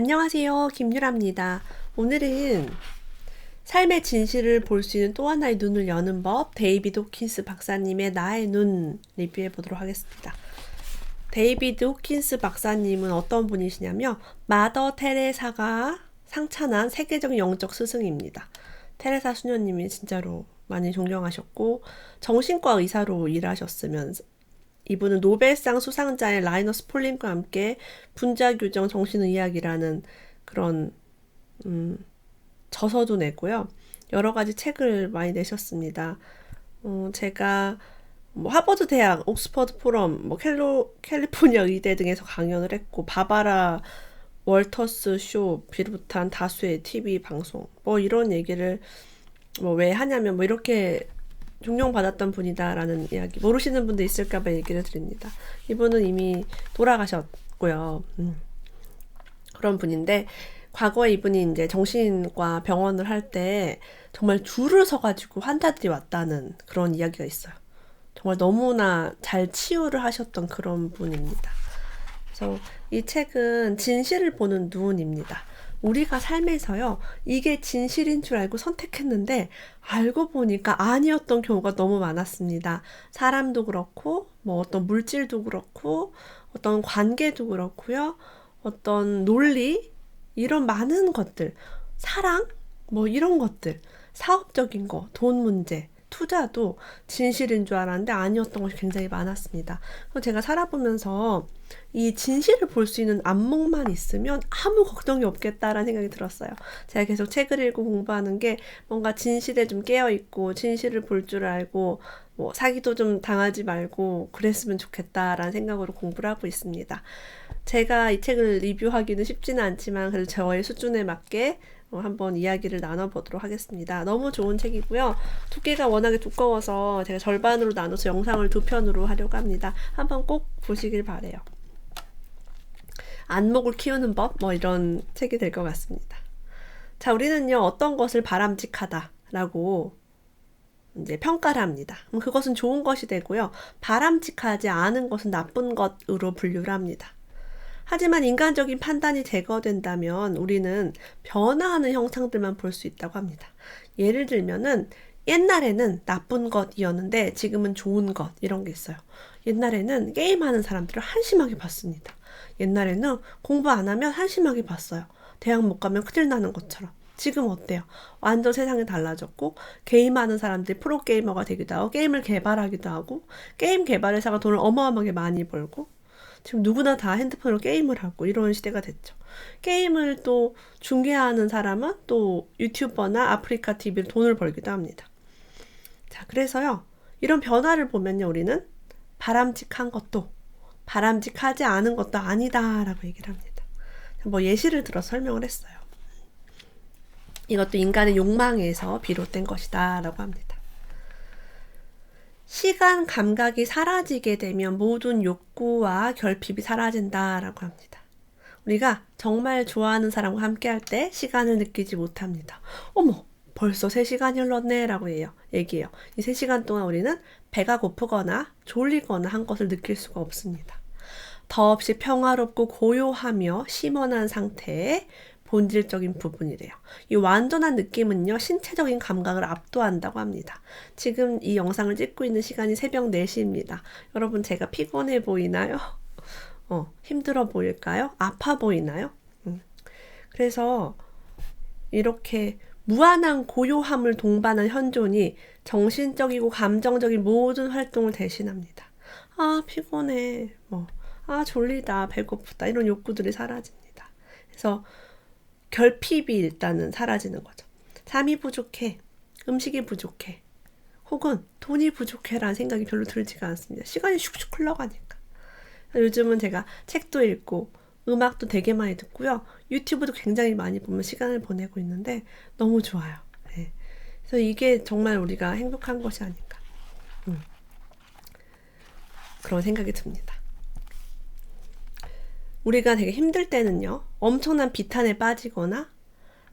안녕하세요. 김유라입니다. 오늘은 삶의 진실을 볼 수 있는 또 하나의 눈을 여는 법, 데이비드 호킨스 박사님의 나의 눈 리뷰해 보도록 하겠습니다. 데이비드 호킨스 박사님은 어떤 분이시냐면 마더 테레사가 상찬한 세계적인 영적 스승입니다. 테레사 수녀님이 진짜로 많이 존경하셨고 정신과 의사로 일하셨으면서 이분은 노벨상 수상자인 라이너스 폴림과 함께 분자규정 정신의학이라는 그런 저서도 내고요. 여러 가지 책을 많이 내셨습니다. 제가 하버드 대학, 옥스퍼드 포럼, 캘리포니아 의대 등에서 강연을 했고 바바라 월터스 쇼 비롯한 다수의 TV 방송 이런 얘기를 왜 하냐면 이렇게 존경받았던 분이다라는 이야기 모르시는 분도 있을까봐 얘기를 드립니다. 이분은 이미 돌아가셨고요. 그런 분인데 과거에 이분이 이제 정신과 병원을 할 때 정말 줄을 서가지고 환자들이 왔다는 그런 이야기가 있어요. 정말 너무나 잘 치유를 하셨던 그런 분입니다. 그래서 이 책은 진실을 보는 눈입니다. 우리가 삶에서요, 이게 진실인 줄 알고 선택했는데, 알고 보니까 아니었던 경우가 너무 많았습니다. 사람도 그렇고, 어떤 물질도 그렇고, 어떤 관계도 그렇고요, 어떤 논리, 이런 많은 것들, 사랑, 이런 것들, 사업적인 거, 돈 문제, 투자도 진실인 줄 알았는데 아니었던 것이 굉장히 많았습니다. 그래서 제가 살아보면서 이 진실을 볼 수 있는 안목만 있으면 아무 걱정이 없겠다라는 생각이 들었어요. 제가 계속 책을 읽고 공부하는 게 뭔가 진실에 좀 깨어있고 진실을 볼 줄 알고 사기도 좀 당하지 말고 그랬으면 좋겠다라는 생각으로 공부를 하고 있습니다. 제가 이 책을 리뷰하기는 쉽지는 않지만 그래도 저의 수준에 맞게 한번 이야기를 나눠보도록 하겠습니다. 너무 좋은 책이고요. 두께가 워낙에 두꺼워서 제가 절반으로 나눠서 영상을 2편으로 하려고 합니다. 한번 꼭 보시길 바래요. 안목을 키우는 법 이런 책이 될 것 같습니다. 자, 우리는요 어떤 것을 바람직하다라고 이제 평가를 합니다. 그것은 좋은 것이 되고요. 바람직하지 않은 것은 나쁜 것으로 분류를 합니다. 하지만 인간적인 판단이 제거된다면 우리는 변화하는 형상들만 볼 수 있다고 합니다. 예를 들면은 옛날에는 나쁜 것이었는데 지금은 좋은 것 이런 게 있어요. 옛날에는 게임하는 사람들을 한심하게 봤습니다. 옛날에는 공부 안 하면 한심하게 봤어요. 대학 못 가면 큰일 나는 것처럼. 지금 어때요? 완전 세상이 달라졌고 게임하는 사람들이 프로게이머가 되기도 하고 게임을 개발하기도 하고 게임 개발 회사가 돈을 어마어마하게 많이 벌고 지금 누구나 다 핸드폰으로 게임을 하고 이런 시대가 됐죠. 게임을 또 중계하는 사람은 또 유튜버나 아프리카 TV로 돈을 벌기도 합니다. 자, 그래서요. 이런 변화를 보면요. 우리는 바람직한 것도 바람직하지 않은 것도 아니다라고 얘기를 합니다. 예시를 들어 설명을 했어요. 이것도 인간의 욕망에서 비롯된 것이다 라고 합니다. 시간 감각이 사라지게 되면 모든 욕구와 결핍이 사라진다라고 합니다. 우리가 정말 좋아하는 사람과 함께 할 때 시간을 느끼지 못합니다. 어머, 벌써 3시간이 흘렀네 라고 얘기해요. 이 3시간 동안 우리는 배가 고프거나 졸리거나 한 것을 느낄 수가 없습니다. 더없이 평화롭고 고요하며 심원한 상태에 본질적인 부분이래요. 이 완전한 느낌은요, 신체적인 감각을 압도한다고 합니다. 지금 이 영상을 찍고 있는 시간이 새벽 4시입니다. 여러분, 제가 피곤해 보이나요? 힘들어 보일까요? 아파 보이나요? 그래서 이렇게 무한한 고요함을 동반한 현존이 정신적이고 감정적인 모든 활동을 대신합니다. 아, 피곤해. 졸리다, 배고프다. 이런 욕구들이 사라집니다. 그래서 결핍이 일단은 사라지는 거죠. 잠이 부족해, 음식이 부족해, 혹은 돈이 부족해라는 생각이 별로 들지가 않습니다. 시간이 슉슉 흘러가니까. 요즘은 제가 책도 읽고 음악도 되게 많이 듣고요. 유튜브도 굉장히 많이 보면 시간을 보내고 있는데 너무 좋아요. 네. 그래서 이게 정말 우리가 행복한 것이 아닌가. 그런 생각이 듭니다. 우리가 되게 힘들 때는요, 엄청난 비탄에 빠지거나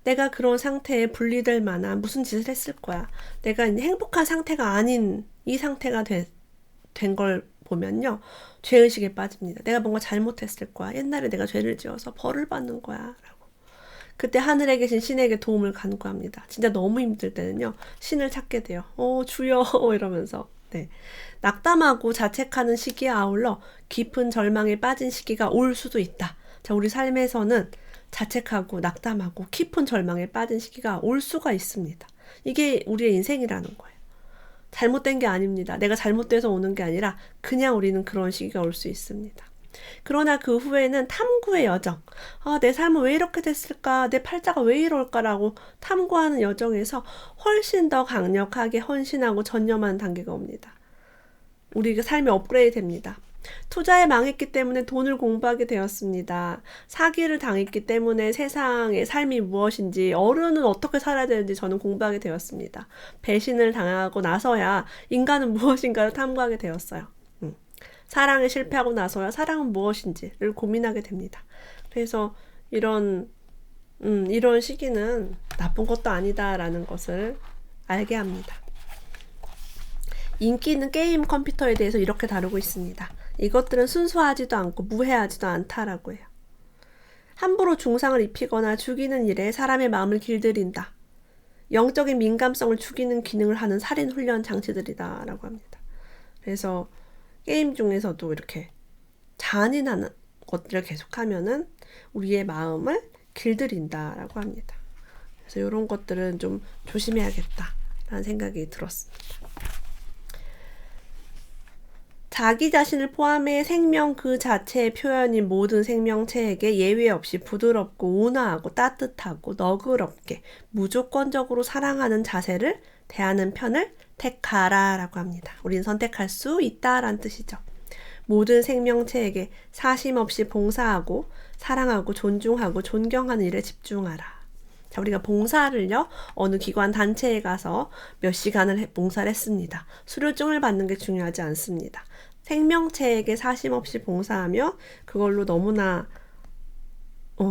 내가 그런 상태에 분리될 만한 무슨 짓을 했을 거야. 내가 행복한 상태가 아닌 이 상태가 된 걸 보면요, 죄의식에 빠집니다. 내가 뭔가 잘못했을 거야. 옛날에 내가 죄를 지어서 벌을 받는 거야 라고. 그때 하늘에 계신 신에게 도움을 간구합니다. 진짜 너무 힘들 때는요, 신을 찾게 돼요. 주여 이러면서. 네. 낙담하고 자책하는 시기에 아울러 깊은 절망에 빠진 시기가 올 수도 있다. 자, 우리 삶에서는 자책하고 낙담하고 깊은 절망에 빠진 시기가 올 수가 있습니다. 이게 우리의 인생이라는 거예요. 잘못된 게 아닙니다. 내가 잘못돼서 오는 게 아니라 그냥 우리는 그런 시기가 올 수 있습니다. 그러나 그 후에는 탐구의 여정. 내 삶은 왜 이렇게 됐을까? 내 팔자가 왜 이럴까라고 탐구하는 여정에서 훨씬 더 강력하게 헌신하고 전념하는 단계가 옵니다. 우리 삶이 업그레이드 됩니다. 투자에 망했기 때문에 돈을 공부하게 되었습니다. 사기를 당했기 때문에 세상의 삶이 무엇인지, 어른은 어떻게 살아야 되는지 저는 공부하게 되었습니다. 배신을 당하고 나서야 인간은 무엇인가를 탐구하게 되었어요. 사랑에 실패하고 나서야 사랑은 무엇인지를 고민하게 됩니다. 그래서 이런 시기는 나쁜 것도 아니다라는 것을 알게 합니다. 인기 있는 게임 컴퓨터에 대해서 이렇게 다루고 있습니다. 이것들은 순수하지도 않고 무해하지도 않다라고 해요. 함부로 중상을 입히거나 죽이는 일에 사람의 마음을 길들인다. 영적인 민감성을 죽이는 기능을 하는 살인 훈련 장치들이다라고 합니다. 그래서 게임 중에서도 이렇게 잔인한 것들을 계속하면은 우리의 마음을 길들인다라고 합니다. 그래서 이런 것들은 좀 조심해야겠다라는 생각이 들었습니다. 자기 자신을 포함해 생명 그 자체의 표현인 모든 생명체에게 예외 없이 부드럽고 온화하고 따뜻하고 너그럽게 무조건적으로 사랑하는 자세를 대하는 편을 택하라 라고 합니다. 우린 선택할 수 있다라는 뜻이죠. 모든 생명체에게 사심 없이 봉사하고 사랑하고 존중하고 존경하는 일에 집중하라. 자, 우리가 봉사를요, 어느 기관 단체에 가서 몇 시간을 봉사를 했습니다. 수료증을 받는 게 중요하지 않습니다. 생명체에게 사심 없이 봉사하며 그걸로 너무나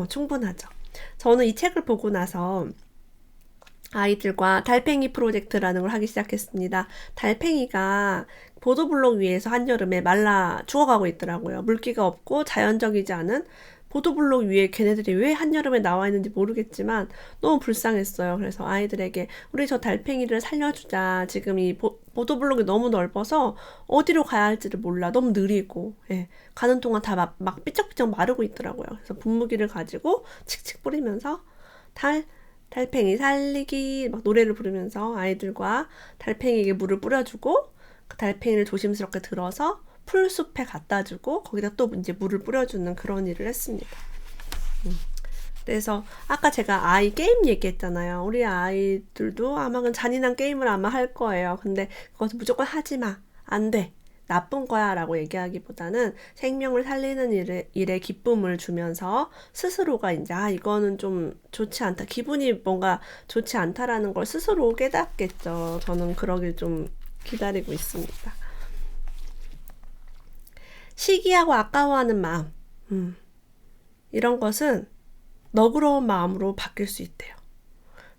충분하죠. 저는 이 책을 보고 나서 아이들과 달팽이 프로젝트라는 걸 하기 시작했습니다. 달팽이가 보도블록 위에서 한여름에 말라 죽어가고 있더라고요. 물기가 없고 자연적이지 않은 보도블록 위에 걔네들이 왜 한여름에 나와 있는지 모르겠지만 너무 불쌍했어요. 그래서 아이들에게 우리 저 달팽이를 살려주자. 지금 이 보도블록이 너무 넓어서 어디로 가야 할지를 몰라. 너무 느리고 가는 동안 다 막 삐쩍삐쩍 마르고 있더라고요. 그래서 분무기를 가지고 칙칙 뿌리면서 달팽이 살리기 막 노래를 부르면서 아이들과 달팽이에게 물을 뿌려주고 그 달팽이를 조심스럽게 들어서 풀숲에 갖다 주고 거기다 또 이제 물을 뿌려주는 그런 일을 했습니다. 그래서 아까 제가 아이 게임 얘기했잖아요. 우리 아이들도 아마 잔인한 게임을 아마 할 거예요. 근데 그것을 무조건 하지 마. 안 돼. 나쁜 거야 라고 얘기하기보다는 생명을 살리는 일에 기쁨을 주면서 스스로가 이제 이거는 좀 좋지 않다. 기분이 뭔가 좋지 않다라는 걸 스스로 깨닫겠죠. 저는 그러길 좀 기다리고 있습니다. 시기하고 아까워하는 마음, 이런 것은 너그러운 마음으로 바뀔 수 있대요.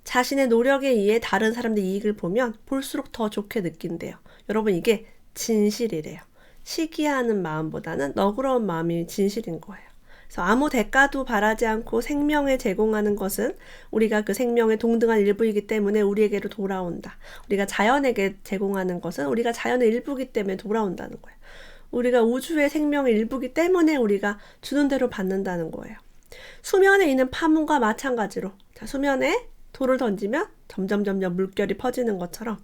자신의 노력에 의해 다른 사람들의 이익을 보면 볼수록 더 좋게 느낀대요. 여러분, 이게 진실이래요. 시기하는 마음보다는 너그러운 마음이 진실인 거예요. 그래서 아무 대가도 바라지 않고 생명에 제공하는 것은 우리가 그 생명의 동등한 일부이기 때문에 우리에게로 돌아온다. 우리가 자연에게 제공하는 것은 우리가 자연의 일부이기 때문에 돌아온다는 거예요. 우리가 우주의 생명의 일부이기 때문에 우리가 주는 대로 받는다는 거예요. 수면에 있는 파문과 마찬가지로 수면에 돌을 던지면 점점 물결이 퍼지는 것처럼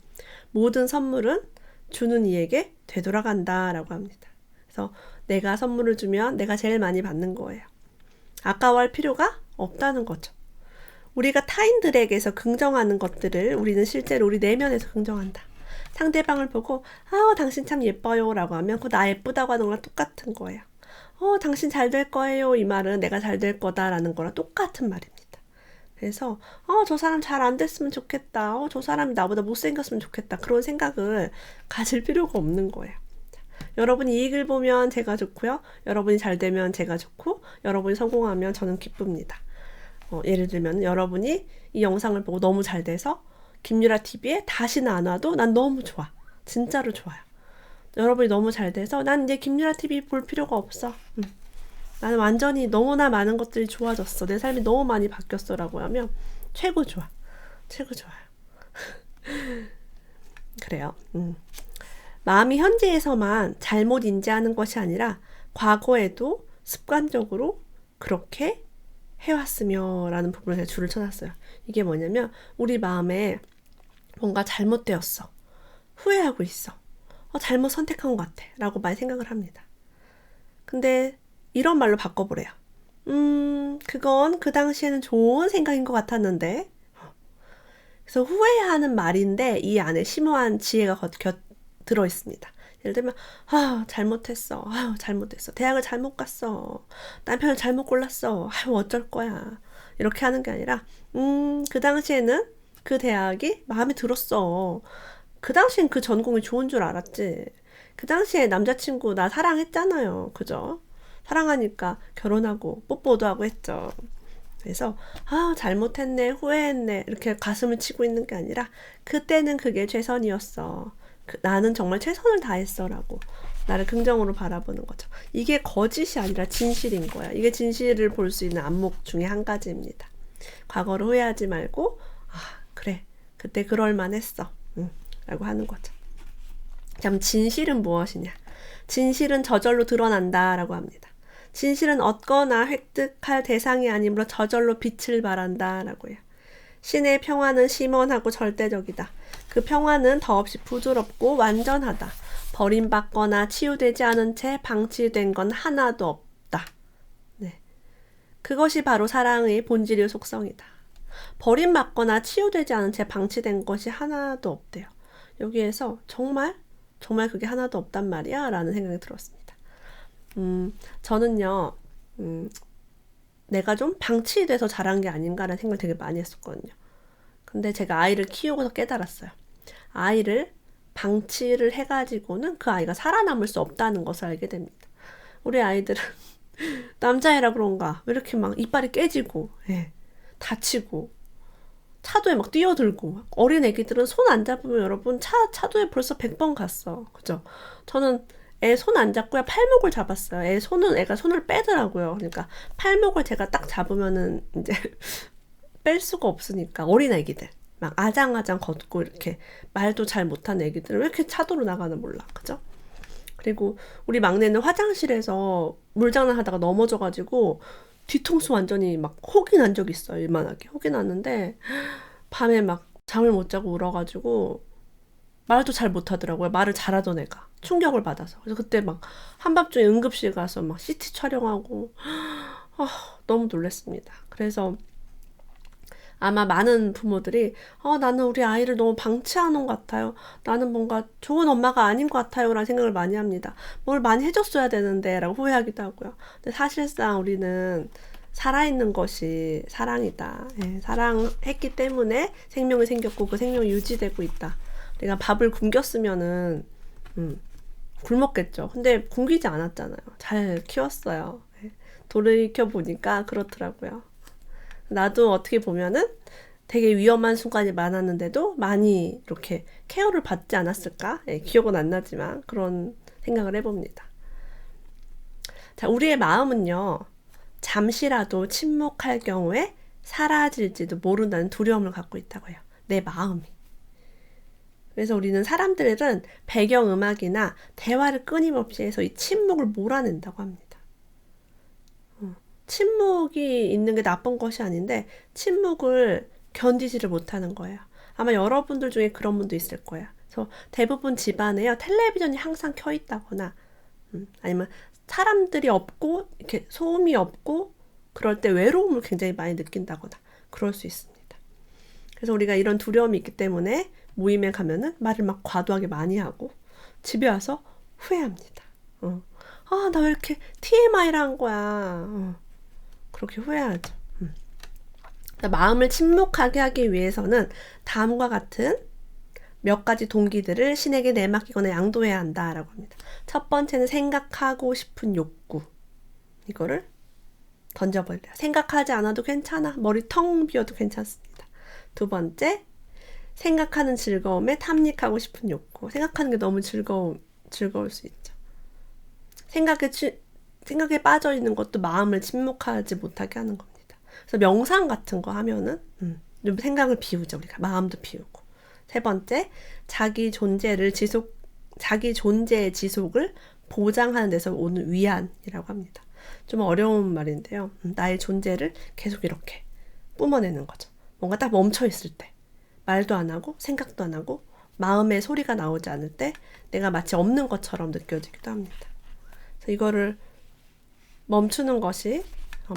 모든 선물은 주는 이에게 되돌아간다라고 합니다. 그래서 내가 선물을 주면 내가 제일 많이 받는 거예요. 아까워할 필요가 없다는 거죠. 우리가 타인들에게서 긍정하는 것들을 우리는 실제로 우리 내면에서 긍정한다. 상대방을 보고 당신 참 예뻐요 라고 하면 그거 나 예쁘다고 하는 거랑 똑같은 거예요. 당신 잘 될 거예요. 이 말은 내가 잘 될 거다라는 거랑 똑같은 말입니다. 그래서 저 사람 잘 안 됐으면 좋겠다. 저 사람이 나보다 못생겼으면 좋겠다. 그런 생각을 가질 필요가 없는 거예요. 여러분이 이익을 보면 제가 좋고요. 여러분이 잘 되면 제가 좋고 여러분이 성공하면 저는 기쁩니다. 예를 들면 여러분이 이 영상을 보고 너무 잘 돼서 김유라 TV에 다시는 안 와도 난 너무 좋아. 진짜로 좋아요. 여러분이 너무 잘 돼서 난 이제 김유라 TV 볼 필요가 없어. 나는 완전히 너무나 많은 것들이 좋아졌어. 내 삶이 너무 많이 바뀌었어. 라고 하면 최고 좋아. 최고 좋아요. 그래요. 마음이 현재에서만 잘못 인지하는 것이 아니라 과거에도 습관적으로 그렇게 해왔으며 라는 부분을 제가 줄을 쳐놨어요. 이게 뭐냐면 우리 마음에 뭔가 잘못되었어. 후회하고 있어. 잘못 선택한 것 같아. 라고 많이 생각을 합니다. 근데 이런 말로 바꿔보래요. 그건 그 당시에는 좋은 생각인 것 같았는데. 그래서 후회하는 말인데 이 안에 심오한 지혜가 들어 있습니다. 예를 들면 잘못했어. 잘못했어. 대학을 잘못 갔어. 남편을 잘못 골랐어. 어쩔 거야. 이렇게 하는 게 아니라 그 당시에는 그 대학이 마음에 들었어. 그 당시엔 그 전공이 좋은 줄 알았지. 그 당시에 남자친구 나 사랑했잖아요. 그죠? 사랑하니까 결혼하고 뽀뽀도 하고 했죠. 그래서 잘못했네, 후회했네 이렇게 가슴을 치고 있는 게 아니라 그때는 그게 최선이었어. 나는 정말 최선을 다했어 라고 나를 긍정으로 바라보는 거죠. 이게 거짓이 아니라 진실인 거야. 이게 진실을 볼 수 있는 안목 중에 한 가지입니다. 과거를 후회하지 말고 그래 그때 그럴만 했어 라고 하는 거죠. 그럼 진실은 무엇이냐? 진실은 저절로 드러난다 라고 합니다. 진실은 얻거나 획득할 대상이 아니므로 저절로 빛을 발한다 라고요. 신의 평화는 심원하고 절대적이다. 그 평화는 더없이 부드럽고 완전하다. 버림받거나 치유되지 않은 채 방치된 건 하나도 없다. 네. 그것이 바로 사랑의 본질의 속성이다. 버림받거나 치유되지 않은 채 방치된 것이 하나도 없대요. 여기에서 정말 그게 하나도 없단 말이야 라는 생각이 들었습니다. 저는요 내가 좀 방치돼서 자란 게 아닌가라는 생각을 되게 많이 했었거든요. 근데 제가 아이를 키우고서 깨달았어요. 아이를 방치를 해가지고는 그 아이가 살아남을 수 없다는 것을 알게 됩니다. 우리 아이들은 남자애라 그런가 왜 이렇게 막 이빨이 깨지고 다치고 차도에 막 뛰어들고 어린 애기들은 손 안 잡으면 여러분 차도에 벌써 100번 갔어. 그죠? 저는 애 손 안 잡고요 팔목을 잡았어요. 애가 손을 빼더라고요. 그러니까 팔목을 제가 딱 잡으면은 이제 뺄 수가 없으니까 어린 애기들 막 아장아장 걷고 이렇게 말도 잘 못하는 애기들은 왜 이렇게 차도로 나가나 몰라. 그죠? 그리고 우리 막내는 화장실에서 물장난 하다가 넘어져가지고 뒤통수 완전히 막 혹이 난 적이 있어요. 이만하게 혹이 났는데 밤에 막 잠을 못 자고 울어가지고 말도 잘 못하더라고요. 말을 잘하던 애가 충격을 받아서. 그래서 그때 막 한밤중에 응급실 가서 막 CT 촬영하고 너무 놀랐습니다. 그래서 아마 많은 부모들이 나는 우리 아이를 너무 방치하는 것 같아요. 나는 뭔가 좋은 엄마가 아닌 것 같아요 라는 생각을 많이 합니다. 뭘 많이 해줬어야 되는데 라고 후회하기도 하고요. 근데 사실상 우리는 살아있는 것이 사랑이다. 사랑했기 때문에 생명이 생겼고 그 생명이 유지되고 있다. 내가 밥을 굶겼으면은 굶었겠죠. 근데 굶기지 않았잖아요. 잘 키웠어요. 돌이켜보니까 그렇더라고요. 나도 어떻게 보면은 되게 위험한 순간이 많았는데도 많이 이렇게 케어를 받지 않았을까? 기억은 안 나지만 그런 생각을 해봅니다. 자, 우리의 마음은요. 잠시라도 침묵할 경우에 사라질지도 모른다는 두려움을 갖고 있다고 해요. 내 마음이. 그래서 우리는 사람들은 배경음악이나 대화를 끊임없이 해서 이 침묵을 몰아낸다고 합니다. 침묵이 있는 게 나쁜 것이 아닌데 침묵을 견디지를 못하는 거예요. 아마 여러분들 중에 그런 분도 있을 거예요. 그래서 대부분 집안에요. 텔레비전이 항상 켜 있다거나 아니면 사람들이 없고 이렇게 소음이 없고 그럴 때 외로움을 굉장히 많이 느낀다거나 그럴 수 있습니다. 그래서 우리가 이런 두려움이 있기 때문에 모임에 가면은 말을 막 과도하게 많이 하고 집에 와서 후회합니다. 나 왜 이렇게 TMI를 한 거야. 그렇게 후회하죠. 마음을 침묵하게 하기 위해서는 다음과 같은 몇 가지 동기들을 신에게 내맡기거나 양도해야 한다라고 합니다. 첫 번째는 생각하고 싶은 욕구. 이거를 던져버려요. 생각하지 않아도 괜찮아. 머리 텅 비워도 괜찮습니다. 두 번째, 생각하는 즐거움에 탐닉하고 싶은 욕구. 생각하는 게 너무 즐거울 수 있죠. 생각에 빠져 있는 것도 마음을 침묵하지 못하게 하는 겁니다. 그래서 명상 같은 거 하면은 좀 생각을 비우죠. 우리가 마음도 비우고. 세 번째, 자기 존재의 지속을 보장하는 데서 오는 위안이라고 합니다. 좀 어려운 말인데요. 나의 존재를 계속 이렇게 뿜어내는 거죠. 뭔가 딱 멈춰 있을 때, 말도 안 하고 생각도 안 하고 마음의 소리가 나오지 않을 때 내가 마치 없는 것처럼 느껴지기도 합니다. 그래서 이거를 멈추는 것이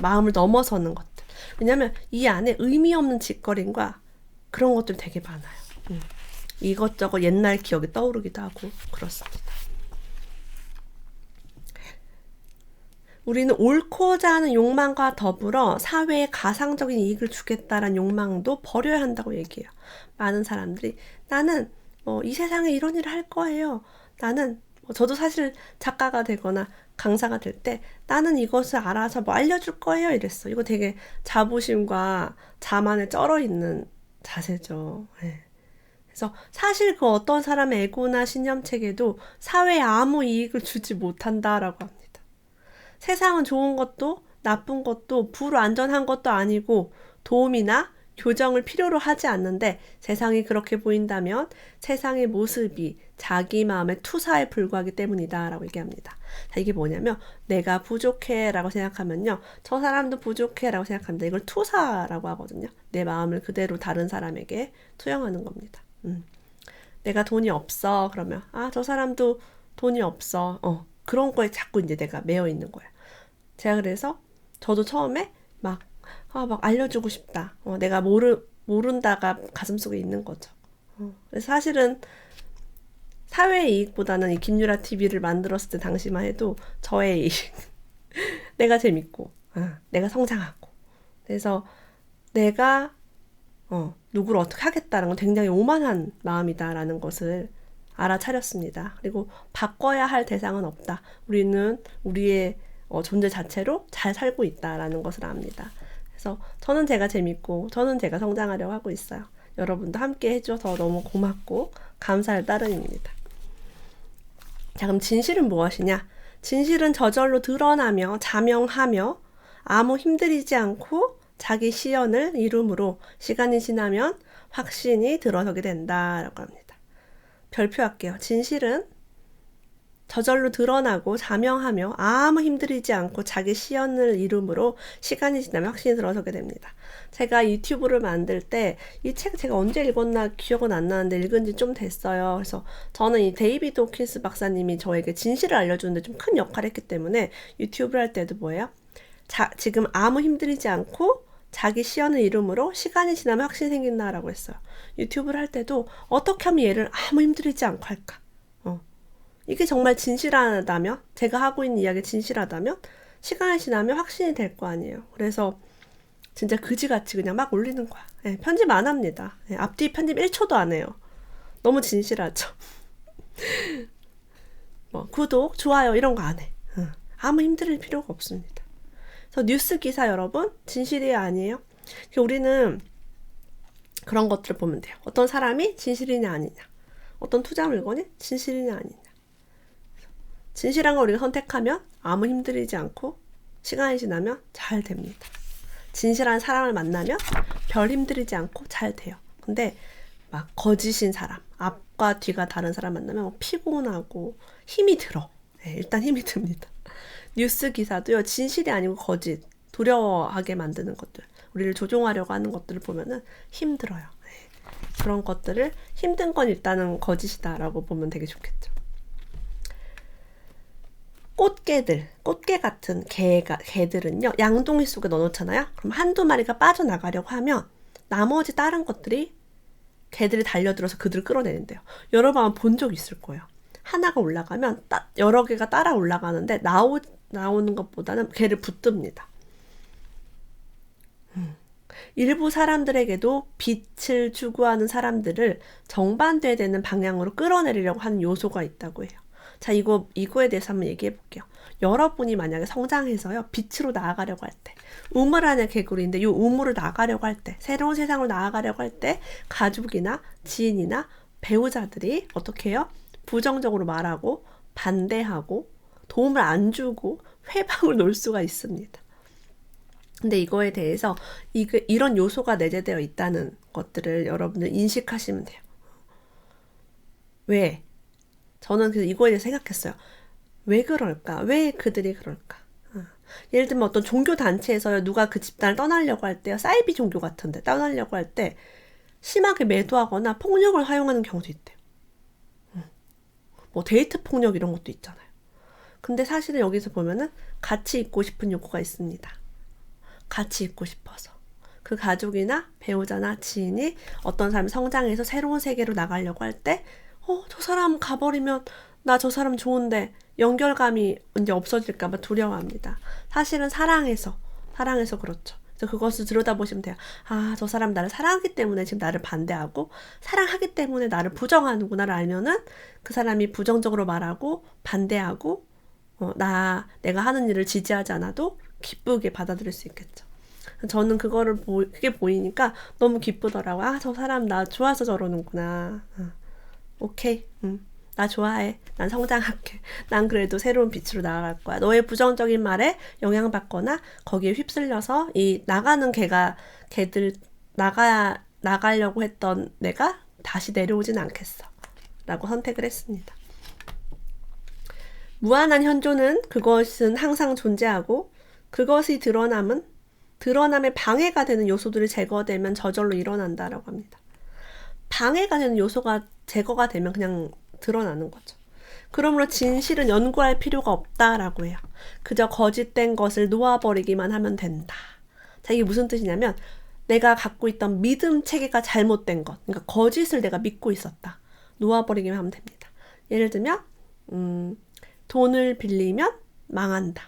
마음을 넘어서는 것들. 왜냐하면 이 안에 의미 없는 짓거림과 그런 것들 되게 많아요. 이것저것 옛날 기억이 떠오르기도 하고 그렇습니다. 우리는 옳고자 하는 욕망과 더불어 사회에 가상적인 이익을 주겠다라는 욕망도 버려야 한다고 얘기해요. 많은 사람들이 나는 이 세상에 이런 일을 할 거예요. 나는 저도 사실 작가가 되거나 강사가 될 때 나는 이것을 알아서 알려줄 거예요 이랬어. 이거 되게 자부심과 자만에 쩔어 있는 자세죠. 네. 그래서 사실 그 어떤 사람의 에고나 신념체계도 사회에 아무 이익을 주지 못한다라고 합니다. 세상은 좋은 것도 나쁜 것도 불완전한 것도 아니고 도움이나 교정을 필요로 하지 않는데 세상이 그렇게 보인다면 세상의 모습이 자기 마음의 투사에 불과하기 때문이다 라고 얘기합니다. 자, 이게 뭐냐면 내가 부족해 라고 생각하면요, 저 사람도 부족해 라고 생각합니다. 이걸 투사라고 하거든요. 내 마음을 그대로 다른 사람에게 투영하는 겁니다. 내가 돈이 없어 그러면 저 사람도 돈이 없어. 그런 거에 자꾸 이제 내가 매여 있는 거예요. 제가 그래서 저도 처음에 막 알려주고 싶다. 내가 모른다가 가슴속에 있는 거죠. 그래서 사실은 사회의 이익보다는 이 김유라 TV를 만들었을 때 당시만 해도 저의 이익. 내가 재밌고, 내가 성장하고. 그래서 내가 누구를 어떻게 하겠다는 건 굉장히 오만한 마음이다라는 것을 알아차렸습니다. 그리고 바꿔야 할 대상은 없다. 우리는 우리의 존재 자체로 잘 살고 있다라는 것을 압니다. 그래서 저는 제가 재밌고 저는 제가 성장하려고 하고 있어요. 여러분도 함께 해줘서 너무 고맙고 감사할 따름입니다. 자, 그럼 진실은 무엇이냐? 진실은 저절로 드러나며 자명하며 아무 힘들이지 않고 자기 시연을 이루므로 시간이 지나면 확신이 들어서게 된다라고 합니다. 별표할게요. 진실은 저절로 드러나고 자명하며 아무 힘들이지 않고 자기 시연을 이루므로 시간이 지나면 확신이 들어서게 됩니다. 제가 유튜브를 만들 때 이 책 제가 언제 읽었나 기억은 안 나는데 읽은 지 좀 됐어요. 그래서 저는 이 데이비드 호킨스 박사님이 저에게 진실을 알려주는데 좀 큰 역할을 했기 때문에 유튜브를 할 때도 뭐예요? 지금 아무 힘들이지 않고 자기 시연을 이루므로 시간이 지나면 확신이 생긴다라고 했어요. 유튜브를 할 때도 어떻게 하면 얘를 아무 힘들이지 않고 할까? 이게 정말 진실하다면, 제가 하고 있는 이야기 진실하다면 시간이 지나면 확신이 될 거 아니에요. 그래서 진짜 그지같이 그냥 막 올리는 거야. 편집 안 합니다. 앞뒤 편집 1초도 안 해요. 너무 진실하죠. 구독, 좋아요 이런 거 안 해. 아무 힘들 필요가 없습니다. 그래서 뉴스 기사 여러분, 진실이 아니에요. 우리는 그런 것들을 보면 돼요. 어떤 사람이 진실이냐 아니냐, 어떤 투자 물건이 진실이냐 아니냐. 진실한 걸 우리가 선택하면 아무 힘들이지 않고 시간이 지나면 잘 됩니다. 진실한 사람을 만나면 별 힘들이지 않고 잘 돼요. 근데 막 거짓인 사람, 앞과 뒤가 다른 사람 만나면 피곤하고 힘이 들어. 일단 힘이 듭니다. 뉴스 기사도요, 진실이 아니고 거짓, 두려워하게 만드는 것들, 우리를 조종하려고 하는 것들을 보면은 힘들어요. 그런 것들을 힘든 건 일단은 거짓이다라고 보면 되게 좋겠죠. 꽃게 같은 개들은요, 양동이 속에 넣어놓잖아요. 그럼 한두 마리가 빠져나가려고 하면 나머지 다른 것들이 개들이 달려들어서 그들을 끌어내는데요. 여러분 아마 본 적 있을 거예요. 하나가 올라가면 여러 개가 따라 올라가는데 나오는 것보다는 개를 붙듭니다. 일부 사람들에게도 빛을 추구하는 사람들을 정반대되는 되는 방향으로 끌어내리려고 하는 요소가 있다고 해요. 자, 이거에 대해서 한번 얘기해 볼게요. 여러분이 만약에 성장해서요, 빛으로 나아가려고 할 때, 우물 안에 개구리인데 이 우물을 나가려고 할 때, 새로운 세상으로 나아가려고 할 때 가족이나 지인이나 배우자들이 어떻게 해요? 부정적으로 말하고 반대하고 도움을 안 주고 회방을 놓을 수가 있습니다. 근데 이거에 대해서 이런 요소가 내재되어 있다는 것들을 여러분들 인식하시면 돼요. 왜? 저는 그래서 이거에 대해서 생각했어요. 왜 그럴까? 왜 그들이 그럴까? 예를 들면 어떤 종교 단체에서 누가 그 집단을 떠나려고 할 때요. 사이비 종교 같은데 떠나려고 할 때 심하게 매도하거나 폭력을 활용하는 경우도 있대요. 뭐 데이트 폭력 이런 것도 있잖아요. 근데 사실은 여기서 보면은 같이 있고 싶은 욕구가 있습니다. 같이 있고 싶어서. 그 가족이나 배우자나 지인이 어떤 사람이 성장해서 새로운 세계로 나가려고 할 때, 저 사람 가버리면 나 저 사람 좋은데 연결감이 이제 없어질까봐 두려워합니다. 사실은 사랑해서 그렇죠. 그래서 그것을 들여다보시면 돼요. 아, 저 사람 나를 사랑하기 때문에 지금 나를 반대하고 사랑하기 때문에 나를 부정하는구나를 알면은 그 사람이 부정적으로 말하고 반대하고 내가 하는 일을 지지하지 않아도 기쁘게 받아들일 수 있겠죠. 저는 그게 보이니까 너무 기쁘더라고요. 아, 저 사람 나 좋아서 저러는구나. 오케이. 나 좋아해. 난 성장할게. 난 그래도 새로운 빛으로 나아갈 거야. 너의 부정적인 말에 영향받거나 거기에 휩쓸려서 이 나가는 걔들 나가려고 했던 내가 다시 내려오진 않겠어. 라고 선택을 했습니다. 무한한 현존은 그것은 항상 존재하고 그것이 드러남에 방해가 되는 요소들이 제거되면 저절로 일어난다라고 합니다. 방해가 되는 요소가 제거가 되면 그냥 드러나는 거죠. 그러므로 진실은 연구할 필요가 없다라고 해요. 그저 거짓된 것을 놓아버리기만 하면 된다. 자, 이게 무슨 뜻이냐면 내가 갖고 있던 믿음 체계가 잘못된 것, 그러니까 거짓을 내가 믿고 있었다. 놓아버리기만 하면 됩니다. 예를 들면 돈을 빌리면 망한다.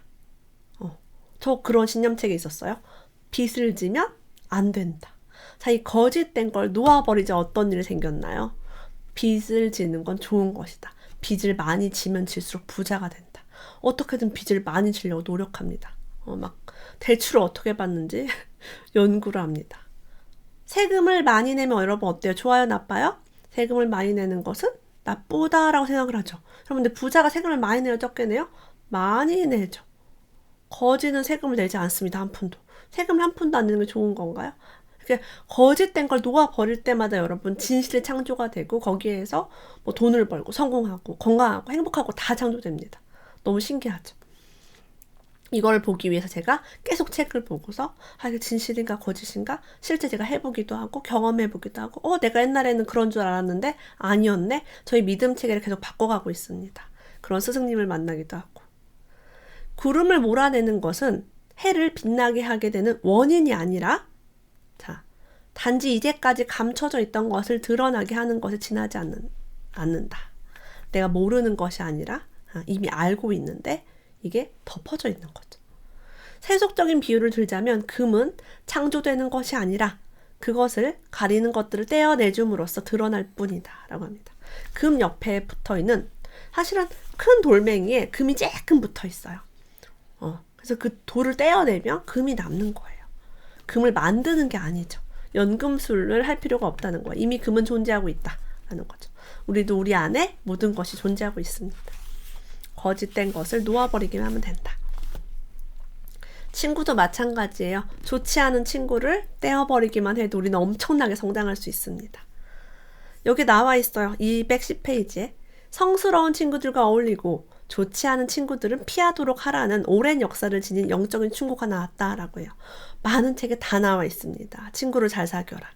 저 그런 신념책이 있었어요. 빚을 지면 안 된다. 자, 이 거짓된 걸 놓아버리자 어떤 일이 생겼나요? 빚을 지는 건 좋은 것이다. 빚을 많이 지면 질수록 부자가 된다. 어떻게든 빚을 많이 지려고 노력합니다. 막 대출을 어떻게 받는지 연구를 합니다. 세금을 많이 내면 여러분 어때요? 좋아요, 나빠요? 세금을 많이 내는 것은 나쁘다라고 생각을 하죠. 여러분들 부자가 세금을 많이 내요, 적게 내요? 많이 내죠. 거지는 세금을 내지 않습니다. 한 푼도. 세금을 한 푼도 안 내는 게 좋은 건가요? 거짓된 걸 놓아버릴 때마다 여러분 진실의 창조가 되고 거기에서 뭐 돈을 벌고 성공하고 건강하고 행복하고 다 창조됩니다. 너무 신기하죠. 이걸 보기 위해서 제가 계속 책을 보고서 이게 진실인가 거짓인가 실제 제가 해보기도 하고 경험해보기도 하고 내가 옛날에는 그런 줄 알았는데 아니었네. 저희 믿음 체계를 계속 바꿔가고 있습니다. 그런 스승님을 만나기도 하고. 구름을 몰아내는 것은 해를 빛나게 하게 되는 원인이 아니라 단지 이제까지 감춰져 있던 것을 드러나게 하는 것에 지나지 않는다. 내가 모르는 것이 아니라 이미 알고 있는데 이게 덮어져 있는 거죠. 세속적인 비유를 들자면 금은 창조되는 것이 아니라 그것을 가리는 것들을 떼어내줌으로써 드러날 뿐이다 라고 합니다. 금 옆에 붙어있는 사실은 큰 돌멩이에 금이 쬐끔 붙어 있어요. 그래서 그 돌을 떼어내면 금이 남는 거예요. 금을 만드는 게 아니죠. 연금술을 할 필요가 없다는 거예요. 이미 금은 존재하고 있다라는 거죠. 우리도 우리 안에 모든 것이 존재하고 있습니다. 거짓된 것을 놓아버리기만 하면 된다. 친구도 마찬가지예요. 좋지 않은 친구를 떼어버리기만 해도 우리는 엄청나게 성장할 수 있습니다. 여기 나와 있어요. 210페이지에 성스러운 친구들과 어울리고 좋지 않은 친구들은 피하도록 하라는 오랜 역사를 지닌 영적인 충고가 나왔다라고 해요. 많은 책에 다 나와 있습니다. 친구를 잘 사귀어라.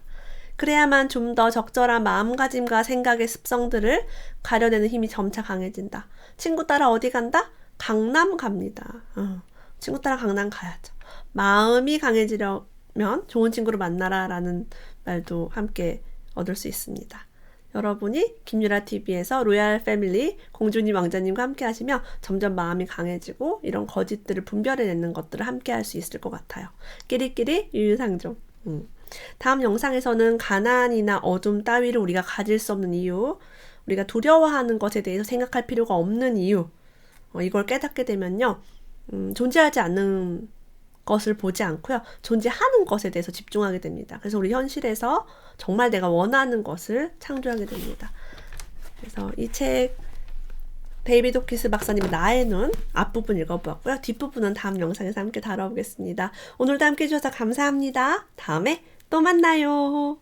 그래야만 좀 더 적절한 마음가짐과 생각의 습성들을 가려내는 힘이 점차 강해진다. 친구 따라 어디 간다? 강남 갑니다. 친구 따라 강남 가야죠. 마음이 강해지려면 좋은 친구를 만나라 라는 말도 함께 얻을 수 있습니다. 여러분이 김유라TV에서 로얄 패밀리 공주님 왕자님과 함께 하시면 점점 마음이 강해지고 이런 거짓들을 분별해내는 것들을 함께 할 수 있을 것 같아요. 끼리끼리 유유상종. 다음 영상에서는 가난이나 어둠 따위를 우리가 가질 수 없는 이유, 우리가 두려워하는 것에 대해서 생각할 필요가 없는 이유, 이걸 깨닫게 되면요. 존재하지 않는 것을 보지 않고요. 존재하는 것에 대해서 집중하게 됩니다. 그래서 우리 현실에서 정말 내가 원하는 것을 창조하게 됩니다. 그래서 이 책 데이비드 호킨스 박사님의 나의 눈 앞부분 읽어보았고요. 뒷부분은 다음 영상에서 함께 다뤄보겠습니다. 오늘도 함께 해주셔서 감사합니다. 다음에 또 만나요.